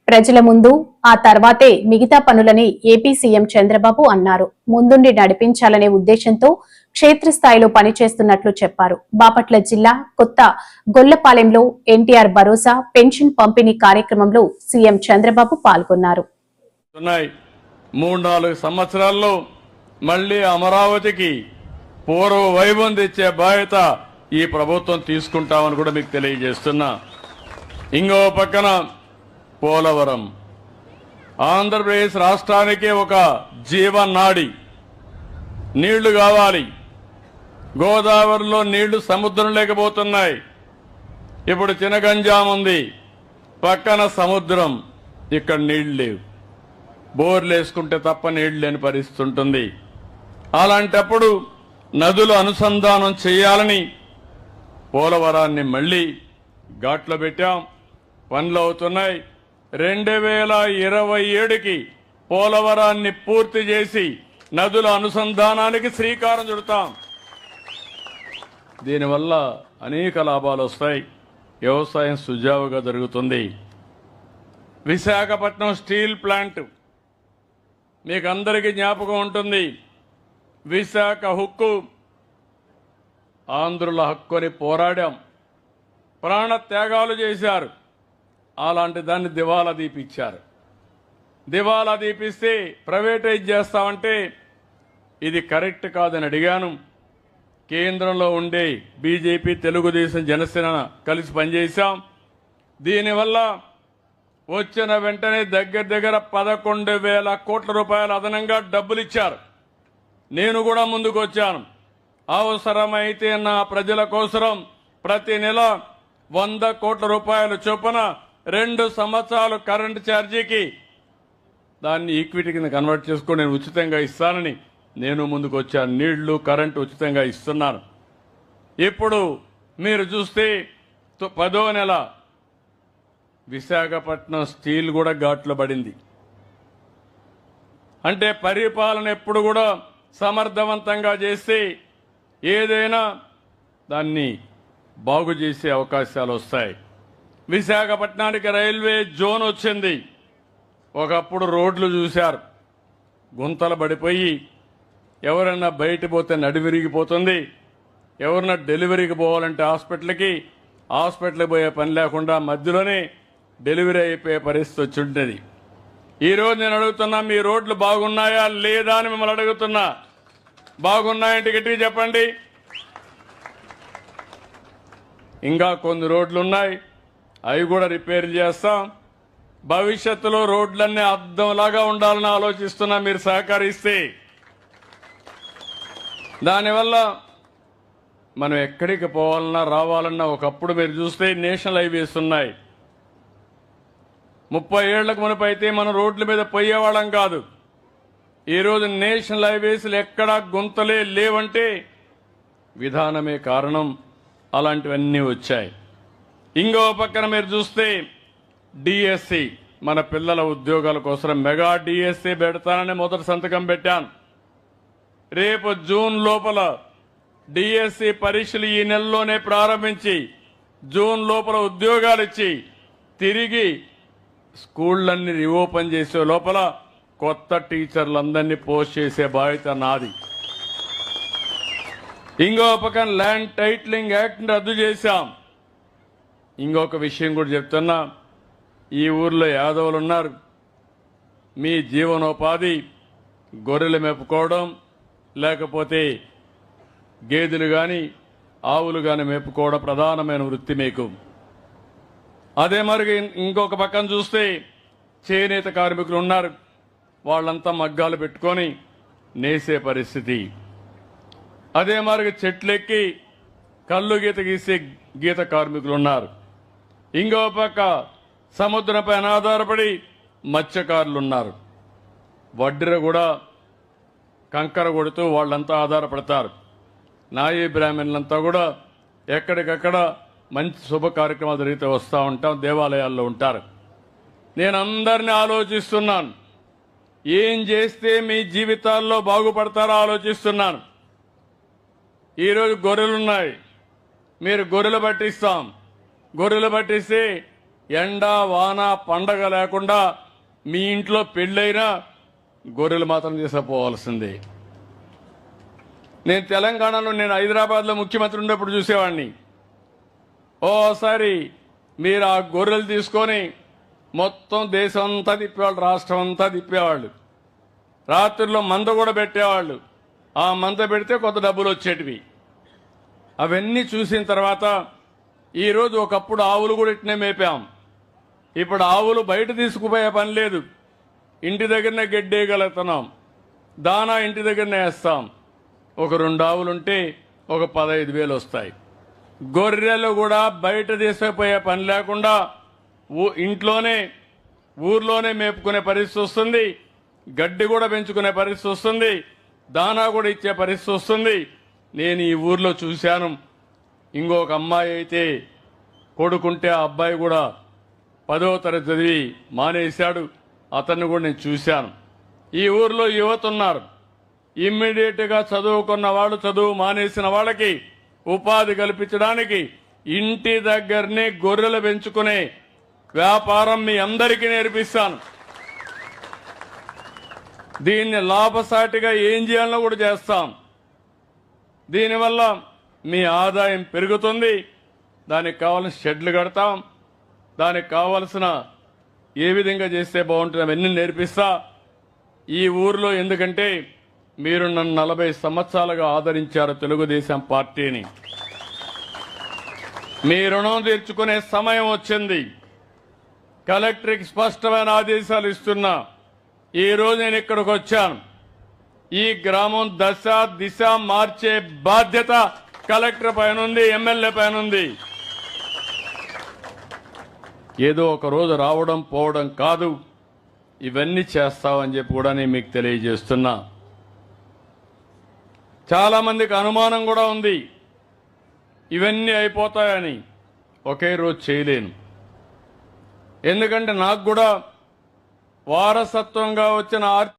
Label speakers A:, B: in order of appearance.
A: ప్రజల ముందు ఆ తర్వాతే మిగతా పనులని ఏపీ సీఎం చంద్రబాబు అన్నారు. ముందుండి నడిపించాలనే ఉద్దేశంతో క్షేత్రస్థాయిలో పనిచేస్తున్నట్లు చెప్పారు. బాపట్ల జిల్లా కొత్త గొల్లపాలెంలో ఎన్టీఆర్ భరోసా పెన్షన్ పంపిణీ కార్యక్రమంలో సీఎం చంద్రబాబు పాల్గొన్నారు.
B: 3-4 సంవత్సరాల్లో మళ్లీ అమరావతికి పూర్వ వైభవం తెచ్చే బాధ్యత ఈ ప్రభుత్వం తీసుకుంటామని కూడా మీకు తెలియజేస్తున్నా. ఇంకో పక్కన పోలవరం ఆంధ్రప్రదేశ్ రాష్ట్రానికి ఒక జీవనాడి. నీళ్లు కావాలి. గోదావరిలో నీళ్లు సముద్రం లేకపోతున్నాయి. ఇప్పుడు చినగంజాం ఉంది, పక్కన సముద్రం, ఇక్కడ నీళ్లు లేవు. బోర్లు వేసుకుంటే తప్ప నీళ్లు లేని పరిస్థితి ఉంటుంది. అలాంటప్పుడు నదులు అనుసంధానం చేయాలని పోలవరాన్ని మళ్లీ ఘాట్లో పెట్టాం. పనులు అవుతున్నాయి. 2027కి పోలవరాన్ని పూర్తి చేసి నదుల అనుసంధానానికి శ్రీకారం చుడతాం. దీనివల్ల అనేక లాభాలు వస్తాయి. వ్యవసాయం సుజావుగా జరుగుతుంది. విశాఖపట్నం స్టీల్ ప్లాంట్ మీకు అందరికీ జ్ఞాపకం ఉంటుంది. విశాఖ హక్కు ఆంధ్రుల హక్కు అని పోరాడాం. ప్రాణ త్యాగాలు చేశారు. అలాంటి దాన్ని దివాలా దీపిచ్చారు. దివాలా దీపిస్తే ప్రైవేటైజ్ చేస్తామంటే ఇది కరెక్ట్ కాదని అడిగాను. కేంద్రంలో ఉండే బీజేపీ, తెలుగుదేశం, జనసేన కలిసి పనిచేశాం. దీనివల్ల వచ్చిన వెంటనే దగ్గర 11,000 కోట్ల రూపాయలు అదనంగా డబ్బులు ఇచ్చారు. నేను కూడా ముందుకు వచ్చాను. అవసరమైతే నా ప్రజల కోసం ప్రతి నెల 100 కోట్ల రూపాయలు చొప్పున 2 సంవత్సరాలు కరెంటు ఛార్జీకి దాన్ని ఈక్విటీ కింద కన్వర్ట్ చేసుకుని నేను ఉచితంగా ఇస్తానని నేను ముందుకు వచ్చాను. నీళ్లు, కరెంటు ఉచితంగా ఇస్తున్నాను. ఇప్పుడు మీరు చూస్తే 10వ నెల విశాఖపట్నం స్టీల్ కూడా ఘాట్లో పడింది. అంటే పరిపాలన ఎప్పుడు కూడా సమర్థవంతంగా చేస్తే ఏదైనా దాన్ని బాగు చేసే అవకాశాలు వస్తాయి. విశాఖపట్నానికి రైల్వే జోన్ వచ్చింది. ఒకప్పుడు రోడ్లు చూశారు, గుంతలు పడిపోయి ఎవరైనా బయట పోతే నడి విరిగిపోతుంది. ఎవరైనా డెలివరీకి పోవాలంటే హాస్పిటల్కి పోయే పని లేకుండా మధ్యలోనే డెలివరీ అయిపోయే పరిస్థితి వచ్చి ఉంటుంది. ఈరోజు నేను అడుగుతున్నా, మీ రోడ్లు బాగున్నాయా లేదా అని మిమ్మల్ని అడుగుతున్నా. బాగున్నాయంటే గట్టిగా చెప్పండి. ఇంకా కొన్ని రోడ్లు ఉన్నాయి, అవి కూడా రిపేర్ చేస్తాం. భవిష్యత్తులో రోడ్లన్నీ అద్దంలాగా ఉండాలని ఆలోచిస్తున్నా. మీరు సహకరిస్తే దానివల్ల మనం ఎక్కడికి పోవాలన్నా రావాలన్నా ఒకప్పుడు మీరు చూస్తే నేషనల్ హైవేస్ ఉన్నాయి. 30 ఏళ్లకు మునుపు అయితే మనం రోడ్ల మీద పోయేవాళ్ళం కాదు. ఈరోజు నేషనల్ హైవేస్లు ఎక్కడా గుంతలే లేవంటే విధానమే కారణం. అలాంటివన్నీ వచ్చాయి. ఇంకో పక్కన మీరు చూస్తే డిఎస్సి, మన పిల్లల ఉద్యోగాల కోసం మెగా డిఎస్సి పెడతానని మొదటి సంతకం పెట్టాను. రేపు జూన్ లోపల డిఎస్సి పరీక్షలు ఈ నెలలోనే ప్రారంభించి జూన్ లోపల ఉద్యోగాలు ఇచ్చి తిరిగి స్కూళ్లన్నీ రీఓపెన్ చేసే లోపల కొత్త టీచర్లందరినీ పోస్ట్ చేసే బాధ్యత నాది. ఇంకో పక్కన ల్యాండ్ టైటిలింగ్ యాక్ట్ రద్దు చేశాం. ఇంకొక విషయం కూడా చెప్తున్నా, ఈ ఊర్లో యాదవులు ఉన్నారు. మీ జీవనోపాధి గొర్రెలు మేపుకోవడం, లేకపోతే గేదెలు కానీ ఆవులు కానీ మేపుకోవడం ప్రధానమైన వృత్తి మీకు. అదే మరి ఇంకొక పక్కన చూస్తే చేనేత కార్మికులు ఉన్నారు. వాళ్ళంతా మగ్గాలు పెట్టుకొని నేసే పరిస్థితి. అదే మరి చెట్లెక్కి కళ్ళు గీత గీసే గీత కార్మికులు ఉన్నారు. ఇంకో పక్క సముద్రంపై ఆధారపడి మత్స్యకారులు ఉన్నారు. వడ్డీర కూడా కంకర కొడుతూ వాళ్ళంతా ఆధారపడతారు. నాయీ బ్రాహ్మణులంతా కూడా ఎక్కడికక్కడ మంచి శుభ కార్యక్రమాలు జరిగితే వస్తూ ఉంటాం, దేవాలయాల్లో ఉంటారు. నేను అందరినీ ఆలోచిస్తున్నాను, ఏం చేస్తే మీ జీవితాల్లో బాగుపడతారో ఆలోచిస్తున్నాను. ఈరోజు గొర్రెలున్నాయి, మీరు గొర్రెలు పట్టిస్తాం. గొర్రెలు పట్టిస్తే ఎండ వాన పండగ లేకుండా మీ ఇంట్లో పెళ్ళైనా గొర్రెలు మాత్రం తీసుకుపోవాల్సిందే. నేను తెలంగాణలో హైదరాబాద్లో ముఖ్యమంత్రి ఉన్నప్పుడు చూసేవాడిని. ఓసారి మీరు ఆ గొర్రెలు తీసుకొని మొత్తం దేశం అంతా తిప్పేవాళ్ళు, రాష్ట్రం అంతా తిప్పేవాళ్ళు. రాత్రుల్లో మంద కూడా పెట్టేవాళ్ళు. ఆ మంద పెడితే కొంత డబ్బులు వచ్చేటివి. అవన్నీ చూసిన తర్వాత ఈరోజు ఒకప్పుడు ఆవులు కూడా ఇట్నే మేపాం. ఇప్పుడు ఆవులు బయట తీసుకుపోయే పని లేదు, ఇంటి దగ్గరనే గడ్డేయగలుగుతున్నాం. దానా ఇంటి దగ్గరనే వేస్తాం. ఒక 2 ఆవులుంటే ఒక 15,000 వస్తాయి. గొర్రెలు కూడా బయట తీసుకుపోయే పని లేకుండా ఇంట్లోనే ఊర్లోనే మేపుకునే పరిస్థితి వస్తుంది. గడ్డి కూడా పెంచుకునే పరిస్థితి వస్తుంది. దానా కూడా ఇచ్చే పరిస్థితి వస్తుంది. నేను ఈ ఊర్లో చూశాను. ఇంకొక అమ్మాయి అయితే కొడుకుంటే ఆ అబ్బాయి కూడా 10వ తరగతి చదివి మానేశాడు. అతన్ని కూడా నేను చూశాను. ఈ ఊర్లో యువత ఉన్నారు. ఇమ్మీడియట్గా చదువుకున్న వాళ్ళు, చదువు మానేసిన వాళ్ళకి ఉపాధి కల్పించడానికి ఇంటి దగ్గరనే గొర్రెలు పెంచుకునే వ్యాపారం మీ అందరికీ నేర్పిస్తాను. దీన్ని లాభసాటిగా ఏం చేయాలో కూడా చేస్తాం. దీనివల్ల మీ ఆదాయం పెరుగుతుంది. దానికి కావాల్సిన షెడ్లు కడతాం. దానికి కావలసిన ఏ విధంగా చేస్తే బాగుంటుంది అవన్నీ నేర్పిస్తా. ఈ ఊర్లో ఎందుకంటే మీరు నన్ను 40 సంవత్సరాలుగా ఆదరించారు తెలుగుదేశం పార్టీని. మీ రుణం తీర్చుకునే సమయం వచ్చింది. కలెక్టర్కి స్పష్టమైన ఆదేశాలు ఇస్తున్నా. ఈ రోజు నేను ఇక్కడికి వచ్చాను. ఈ గ్రామం దశ దిశ మార్చే బాధ్యత కలెక్టర్ పైన ఉంది, ఎమ్మెల్యే పైన ఉంది. ఏదో ఒక రోజు రావడం పోవడం కాదు, ఇవన్నీ చేస్తామని చెప్పి కూడా నేను మీకు తెలియజేస్తున్నా. చాలా మందికి అనుమానం కూడా ఉంది ఇవన్నీ అయిపోతాయని. ఒకే రోజు చేయలేను. ఎందుకంటే నాకు కూడా వారసత్వంగా వచ్చిన